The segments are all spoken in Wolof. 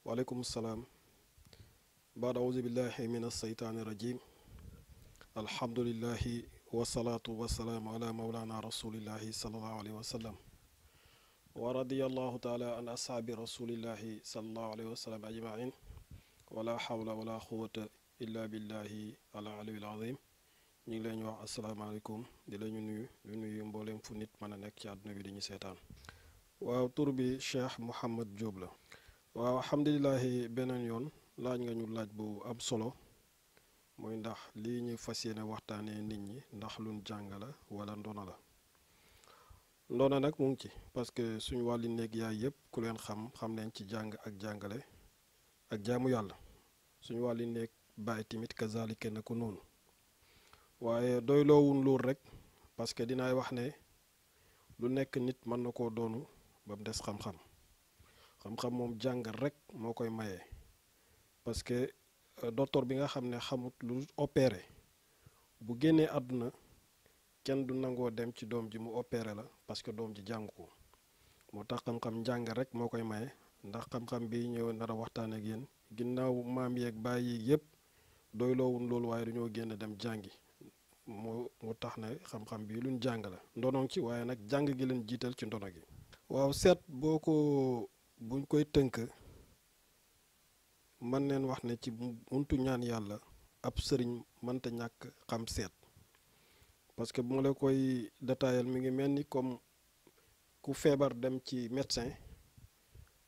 وعليكم السلام. بعد أعوذ بالله من الشيطان الرجيم. الحمد لله والصلاة والسلام على مولانا رسول الله صلى الله عليه وسلم ورضي الله تعالى عن أصحاب رسول الله صلى الله عليه وسلم أجمعين ولا حول ولا قوة إلا بالله العلي العظيم. ñu ngi leen wax asalaamaaleykum di la ñu nuyu mboolem fu nit mën a nekk ci àdduna bi di ñu seetaan. waaw tur bi Cheikh Mouhamed Diop la. waaw alhamdulilahi beneen yoon laaj nga ñu laaj bu am solo mooy ndax lii ñu fas yéene waxtaanee nit ñi ndax luñ jàng la wala ndono la. ndono nag mu ngi ci parce que suñu wàlli néeg yaay yëpp ku leen xam leen ci jàng ak jàngale ak jaamu yàlla suñu wàlli néeg bàyyi tamit kazalika na ko noonu. waaye doyloowun loolu rek parce que dinaay wax ne lu nekk nit mën na koo doonu ba mu des xam-xam moom jàngal rek moo koy maye parce que docteur bi nga xam ne xamut lu opéré bu génnee àdduna kenn du nangoo dem ci doom ji mu opéré la parce que doom ji jàng ko moo tax xam-xam njàng rek moo koy maye ndax xam-xam bi ñëw nar a waxtaan ak yéen ginnaaw maam yeeg baay yi yëpp doyloowun loolu waaye dañoo génn dem jàngi. mu tax ne xam-xam bi luñ jàng la ndono ci waaye nag jàng gi leen jiital ci ndono gi. waaw seet buñ koy tënk man leen wax ne ci buntu ñaan yàlla ab sëriñ mënta ñàkk xam seet parce que bu ma la koy détaillal mi ngi mel ni comme ku feebar dem ci médecin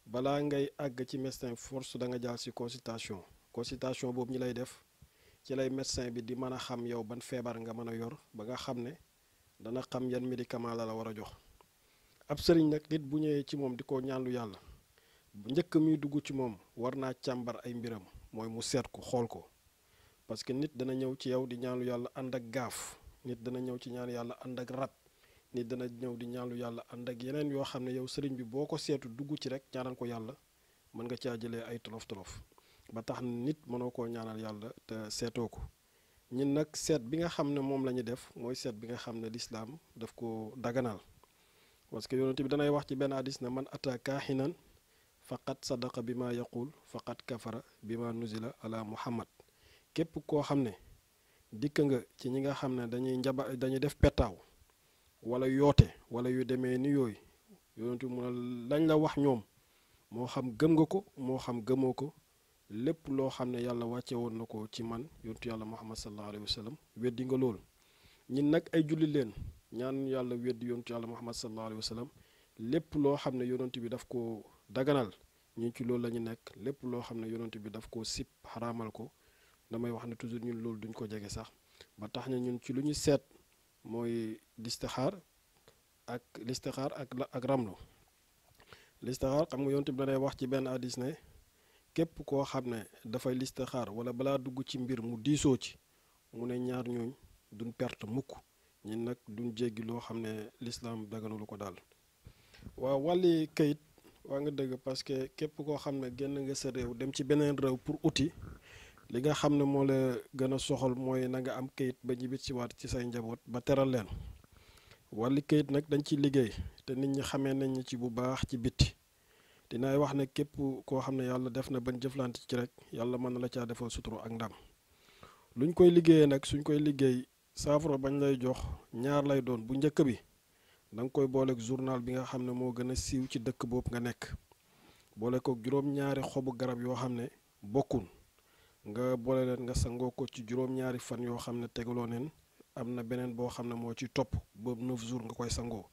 balaa ngay àgg ci médecin force da nga jaar ci consultation boobu ñi lay def. ci lay médecin bi di mën a xam yow ban feebar nga mën a yor ba nga xam ne dana xam yan médicament la war a jox ab sëriñ nag nit bu ñëwee ci moom di ko ñaanlu yàlla njëkk muy dugg ci moom war naa càmbar ay mbiram mooy mu seet ko xool ko parce que nit dana ñëw ci yow di ñaanlu yàlla ànd ak gaaf nit dana ñëw ci ñaan yàlla ànd ak rab nit dana ñëw di ñaanlu yàlla ànd ak yeneen yoo xam ne yow sëriñ bi boo ko seetu dugg ci rek ñaanal ko yàlla mën nga caa jëlee ay tolof-tolof ba tax nit mënoo koo ñaanal yàlla te seetoo ko ñun nag seet bi nga xam ne moom la ñu def mooy seet bi nga xam ne lislaam daf ko daganal parce que yonent bi danay wax ci benn hadis ne man ata kaahinan faqat sadaqa bi ma yaqul faqat kafara bi ma nuzila ala muhammad képp koo xam ne dikk nga ci ñi nga xam ne dañuy def petaaw wala yoote wala yu demee ni yooyu yonent bi mu ne lañ la wax ñoom moo xam gëm nga ko moo xam gëmoo ko lépp loo xam ne yàlla wàcce woon na ko ci man yontu yàlla muhammad sallallahu alayhi wa sallam weddi nga loolu ñun nag ay julli leen ñaan yàlla weddi yontu yàlla muhammad sallallahu alayhi wa sallam lépp loo xam ne yonent bi daf ko daganal ñun ci loolu la ñu nekk lépp loo xam ne yonent bi daf ko sip xaraamal ko damay wax ne toujours ñun loolu duñ ko jege sax ba tax na ñun ci lu ñu seet mooy listixaar ak ramlu listixaar xam nga yonent bi danay wax ci benn hadis ne képp koo xam ne dafay listixaar wala balaa dugg ci mbir mu diisoo ci mu ne ñaar ñooñ duñ perte mukk ñun nag duñ jéggi loo xam ne lislaam daganulu ko daal. waaw wàlli kayit waa nga dëgg parce que képp koo xam ne génn nga sa réew dem ci beneen réew pour uti li nga xam ne moo la gën a soxal mooy na nga am kayit ba ñibbit si waat ci say njaboot ba teral leen wàlli kayit nag dañ ci liggéey te nit ñi xamee nañ ci bu baax ci bitti. dinaay wax ne képp koo xam ne yàlla def na ban jëflante ci rek yàlla mën na la caa defal suturu ak ndam luñ koy liggéeyee nag suñ koy liggéey saafara bañ lay jox ñaar lay doon bu njëkk bi da nga koy booleeg journal bi nga xam ne moo gën a siiw ci dëkk boobu nga nekk boole ko juróom-ñaari xobu garab yoo xam ne bokkun nga boole leen nga sangoo ko ci juróom-ñaari fan yoo xam ne tegaloo neen am na beneen boo xam ne moo ci topp boobu 9 jours nga koy sangoo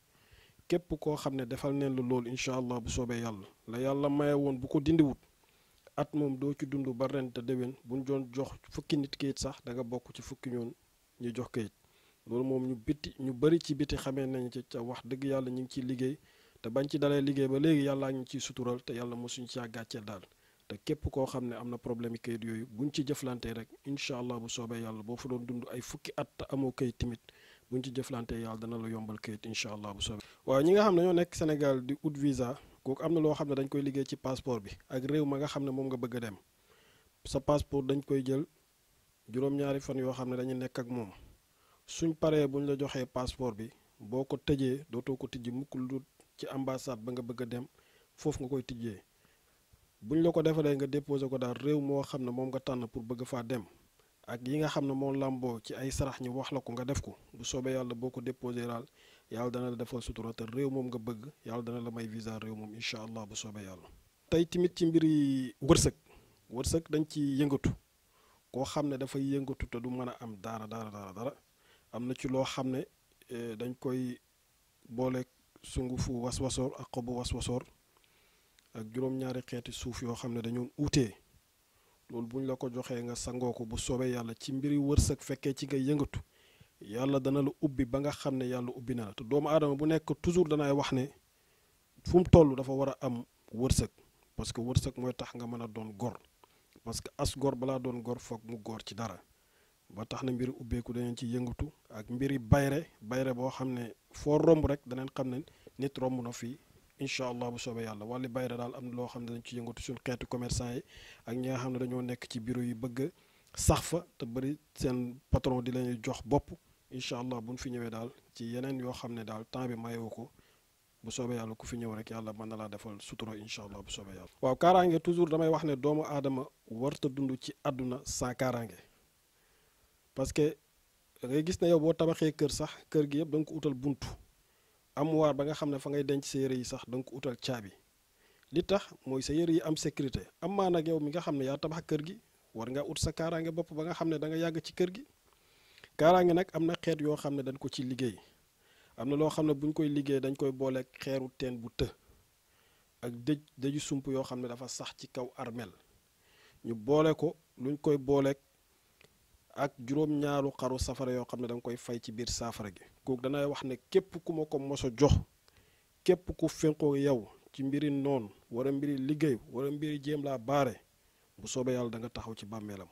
képp koo xam ne defal neen lu loolu incha allah bu soobee yàlla la yàlla maye woon bu ko dindiwut at moom doo ci dund ba ren te déwén buñ doon jox fukki nit kayit sax da nga bokk ci fukki ñoon ñuy jox kayit loolu moom ñu bëri ci biti xamee nañ ci ca wax dëgg yàlla ñu ngi ciy liggéey te bañ ci dalee liggéey ba léegi yàllaa ñu ciy sutural te yàlla mosuñ ci gàcceel daal te képp koo xam ne am na problème yi kayit yooyu buñ ci jëflantee rek incha allah bu soobee yàlla boo fa doon dund ay fukki at te amoo kayit tamit buñ ci jëflantee yàlla dana la yombal kayit incha allah bu soobee. waaw ñi nga xam ne ñoo nekk Sénégal di ut visa kooku am na loo xam ne dañ koy liggéey ci passeport bi ak réew ma nga xam ne moom nga bëgg a dem sa passeport dañ koy jël juróom-ñaari fan yoo xam ne dañu nekk ak moom suñ paree buñ la joxee passeport bi boo ko tëjee dootoo ko tijji mukk lu ci ambassade ba nga bëgg a dem foofu nga koy tijjee buñ la ko defalee nga déposé ko daal réew moo xam ne moom nga tànn pour bëgg faa dem ak yi nga xam ne moom làmboo ci ay sarax ñi wax la ko nga def ko bu soobee yàlla boo ko déposé daal yàlla dana la defal sutura te réew moom nga bëgg yàlla dana la may visa réew moom incha allah bu soobee yàlla. tey tamit ci mbiri wërsëg dañ ci yëngatu koo xam ne dafay yëngatu te du mën a am dara am na ci loo xam ne dañ koy boole sungufu waswasoor ak xobu waswasoor ak juróom-ñaari xeeti suuf yoo xam ne dañoo uutee loolu buñ la ko joxee nga sangoo ko bu soobee yàlla ci mbiri wërsëg fekkee ci nga yëngatu yàlla dana la ubbi ba nga xam ne yàlla ubbi na la te doomu aadama bu nekk toujours danay wax ne fu mu toll dafa war a am wërsëg parce que wërsëg mooy tax nga mën a doon gor parce que as gor balaa doon gor foog mu gor ci dara ba tax na mbiri ubbeeku danañ ci yëngatu ak mbiri bayre boo xam ne foo romb rek danañ xam ne nit romb na fii incha allah bu soobee yàlla wàllu bayre daal am na loo xam ne dañ ci yëngatu suñ xeetu commerçant yi ak ñi nga xam ne dañoo nekk ci bureau yi bëgg sax fa te bëri seen patron di lañuy jox bopp incha allah buñ fi ñëwee daal ci yeneen yoo xam ne daal temps bi mayewu ko bu soobee yàlla ku fi ñëw rek yàlla mën na laa defal sutura incha allah bu soobee yàlla. waaw kaaraange toujours damay wax ne doomu aadama warta dund ci àdduna sans kaaraange parce que da ngay gis ne yow boo tabaxee kër sax kër gi yëpp da nga ko utal buntu armoire ba nga xam ne fa ngay denc sa yére yi sax da nga ko utal caabi li tax mooy sa yére yi am sécurité am maa nag yow mi nga xam ne yaa tabax kër gi war nga ut sa kaaraange bopp ba nga xam ne da nga yàgg ci kër gi kaaraange nag am na xeet yoo xam ne dañ ko ci liggéey am na loo xam ne bu ñu koy liggéey dañ koy booleeg xeeru teen bu të ak dëju sump yoo xam ne dafa sax ci kaw armel ñu boole ko luñ koy booleeg ak juróom-ñaaru xaru safara yoo xam ne da nga koy fay ci biir saafara gi kooku danay wax ne képp ku ma ko mos a jox képp ku fénqoo yow ci mbiri noonu wala mbiri liggéey wala mbiri jéem laa baare bu soobee yàlla da nga taxaw ci bàmmeelam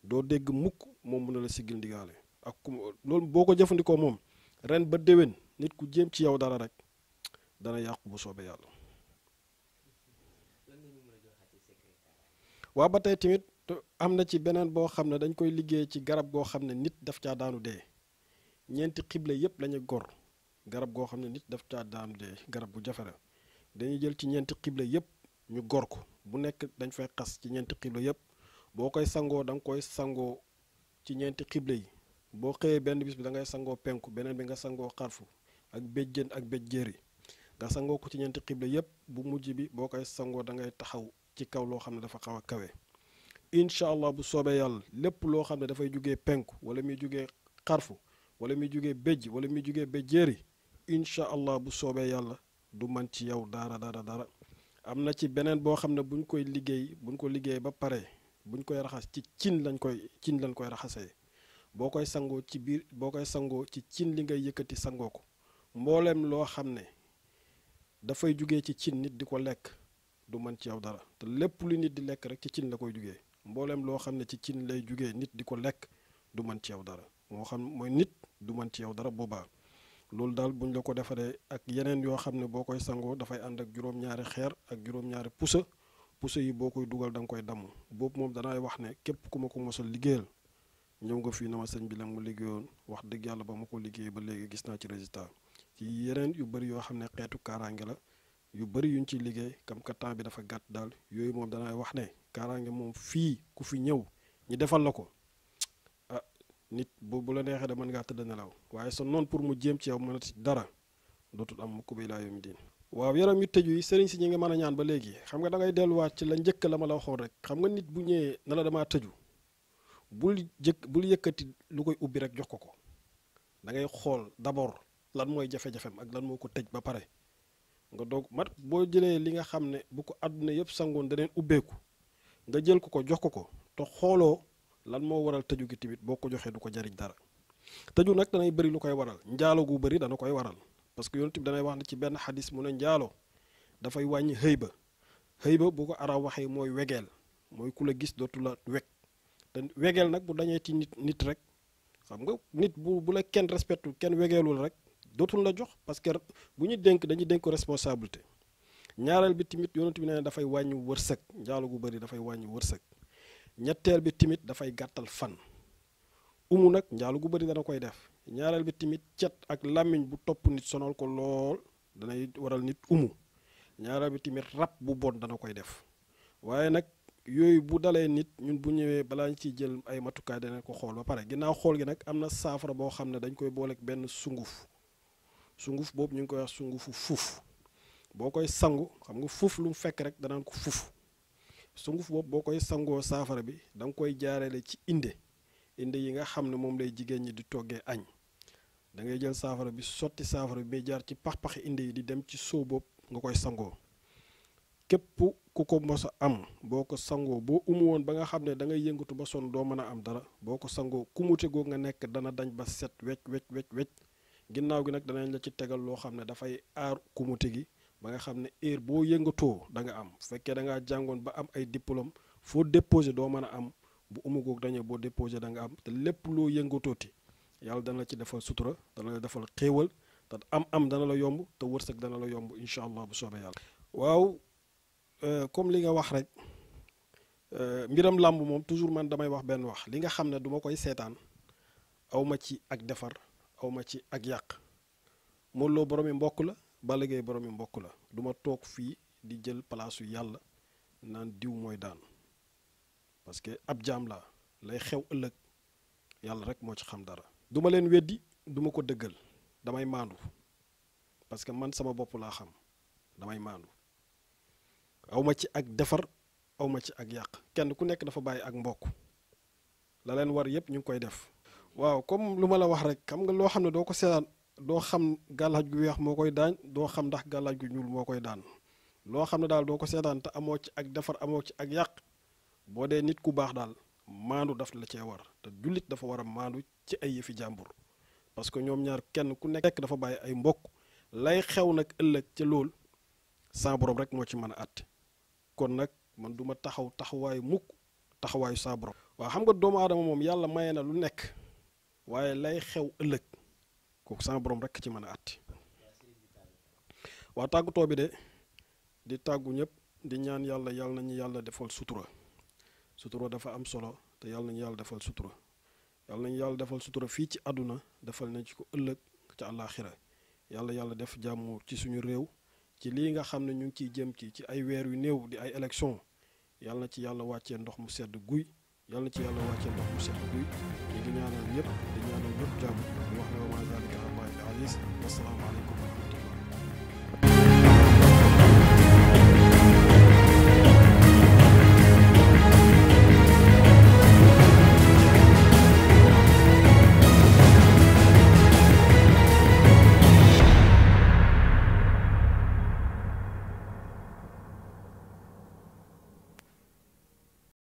doo dégg mukk moom mën na la siggil ndigaale ak ku loolu boo ko jëfandikoo moom ren ba déwén nit ku jéem ci yow dara rek dana yàqu bu soobee yàlla. waa ba tey tamit am na ci beneen boo xam ne dañ koy liggéey ci garab goo xam ne nit daf caa daanu dee ñeenti xible yépp lañu gor garab goo xam ne nit daf caa daanu dee garab bu jafe la dañuy jël ci ñeenti xible yépp ñu gor ko bu nekk dañ fay xas ci ñeenti xible yépp boo koy sangoo da nga koy sangoo ci ñeenti xible yi boo xëyee benn bis bi da ngay sangoo penku beneen bi nga sangoo xarfu ak béjjën ak béjjéeri nga sangoo ko ci ñeenti xible yépp bu mujj bi boo koy sangoo da ngay taxaw ci kaw loo xam ne dafa xaw a kawe incha allah bu soobee yàlla lépp loo xam ne dafay jugee penku wala muy jugee xarfu wala muy jugee béjj wala muy jugee béjjéeri incha allah bu soobee yàlla du man ci yow dara am na ci beneen boo xam ne buñ ko liggéey ba pare buñ koy raxas ci cin lañ koy raxasee boo koy sangoo ci cin li ngay yëkkati sangoo ko mbooleem loo xam ne dafay jugee ci cin nit di ko lekk du man ci yow dara te lépp lu nit di lekk rek ci cin la koy jugee mbooleem loo xam ne ci cin lay jugee nit di ko lekk du man ci yow dara moo xam mooy nit du man ci yow dara boobaa loolu daal buñ la ko defaree ak yeneen yoo xam ne boo koy sangoo dafay ànd ak juróom-ñaari xeer ak juróom-ñaari pusa yi boo koy dugal da nga koy damm boobu moom danay wax ne képp ku ma ko mosal liggéeyal ñëw nga fii na ma sëñ bi la mu liggéeyoon wax dëgg yàlla ba ma ko liggéey ba léegi gis naa ci résultat ci yeneen yu bëri yoo xam ne xeetu kaaraange la yu bëri yuñ ciy liggéey comme que temps bi dafa gàtt daal yooyu moom danay wax ne kaaraange moom fii ku fi ñëw ñi defal la ko ah nit bu la neexee da mën ngaa tëdd nelaw waaye sa noonu pour mu jéem ci yow mën a ci dara dootul am mukk ba ilaa yawmi diin. waaw yaram yu tëju yi sëriñ si ñi nga mën a ñaan ba léegi xam nga da ngay delluwaat ci la njëkk la ma la waxoon rek xam nga nit bu ñëwee na la damaa tëju bul yëkkati lu koy ubbi rek jox ko da ngay xool d'abord lan mooy jafe-jafem ak lan moo ko tëj ba pare nga doog boo jëlee li nga xam ne bu ko àdduna yëpp sangoon daneen ubbeeku nga jël ko jox ko te xooloo lan moo waral tëju gi tamit boo ko joxee du ko jariñ dara tëju nag danay bëri lu koy waral njaalo gu bëri dana koy waral parce que yonent bi danay wax ne ci benn xadis mu ne njaalo dafay wàññi xëy ba bu ko arab waxee mooy wegeel mooy ku la gis dootu la weg te wegeel nag bu dañee ci nit rek xam nga nit bu la kenn respectul kenn wegeelul rek dootul la jox parce que bu ñu dénk dañuy dénk ko responsabilité ñaareel bi tamit yonent bi nee dafay wàññi wërsëg njaalo gu bëri dafay wàññi wërsëg ñetteel bi tamit dafay gàttal fan umu nag njaalo gu bëri dana koy def ñaareel bi tamit cet ak làmmiñ bu topp nit sonal ko lool danay waral nit umu ñaareel bi tamit rab bu bon dana koy def waaye nag yooyu bu dalee nit ñun bu ñëwee balaa ñu ciy jël ay matukaay danañ ko xool ba pare ginnaaw xool gi nag am na saafara boo xam ne dañ koy booleeg benn sunguf boobu ñu ngi koy wax sungufu fuuf boo koy sangu xam nga fuuf lu mu fekk rek danaan ko fuuf sunguf boobu boo koy sangoo saafara bi da nga koy jaareele ci inde yi nga xam ne moom lay jigéen ñi di toggee añ da ngay jël saafara bi sotti saafara bi muy jaar ci pax-paxi inde yi di dem ci soo boobu nga koy sangoo képp ku ko mos a am boo ko sangoo boo umu woon ba nga xam ne da ngay yëngatu ba sonn doo mën a am dara boo ko sangoo kumute goo nga nekk dana dañ ba set wecc ginnaaw gi nag danañ la ci tegal loo xam ne dafay aar kumute gi ba nga xam ne heure boo yëngatoo da nga am bu fekkee da ngaa jàngoon ba am ay diplôme foo déposé doo mën a am bu umu goog dañee boo déposé da nga am te lépp loo yëngatooti yàlla dana la ci defal sutura dana la defal xéewal te am dana la yomb te wërsëg dana la yomb incha allah bu soobee yàlla. waaw comme li nga wax rek mbiram làmb moom toujours man damay wax benn wax li nga xam ne duma koy seetaan aw ma ci ak defar aw ma ci ak yàq Modou Lo boromi mbokk la Balla Gaye boromi mbokk la du ma toog fii di jël palaasu yàlla naan diw mooy daan parce que ab jaam la lay xew ëllëg yàlla rek moo ci xam dara. du ma leen weddi du ma ko dëggal damay maandu parce que man sama bopp laa xam damay maandu aw ma ci ak defar aw ma ci ak yàq kenn ku nekk dafa bàyyi ak mbokk la leen war yépp ñu ngi koy def. waaw comme lu ma la wax rek xam nga loo xam ne doo ko seetaan doo xam gàllaaj gu weex moo koy daañ doo xam ndax gàllaaj gu ñuul moo koy daan loo xam ne daal doo ko seetaan te amoo ci ak defar amoo ci ak yàq boo dee nit ku baax daal maandu daf la cee war te jullit dafa war a maandu ci ay yëfi jàmbur parce que ñoom ñaar kenn ku nekk dafa bàyyi ay mbokk lay xew nag ëllëg ca lool sa borom rek moo ci mën a àtte kon nag man du ma taxawaayu mukk taxawaayu sa borom. waaw xam nga doomu aadama moom yàlla maye na lu nekk waaye lay xew ëllëg kooku sa borom rek ci mën a àtte. waa tàggutoo bi de di tàggu ñëpp di ñaan yàlla nañu yàlla defal sutura dafa am solo te yàlla nañu yàlla defal sutura yàlla nañu yàlla defal sutura fii ci àdduna defal nañ ci ko ëllëg ca àllaaxira yàlla def jàmm ci suñu réew ci lii nga xam ne ñu ngi ciy jëm ci ay weer yu néew di ay élection yàlla na ci yàlla wàccee ndox mu sedd guy yàlla na ci yàlla wàccee ndox mu sedd guy ñu ngi ñaanal ñëpp di ñaanal ñëpp jàmm di wax ne wa maa zaalika alallaahi bi aziiz wassalaamu aleykum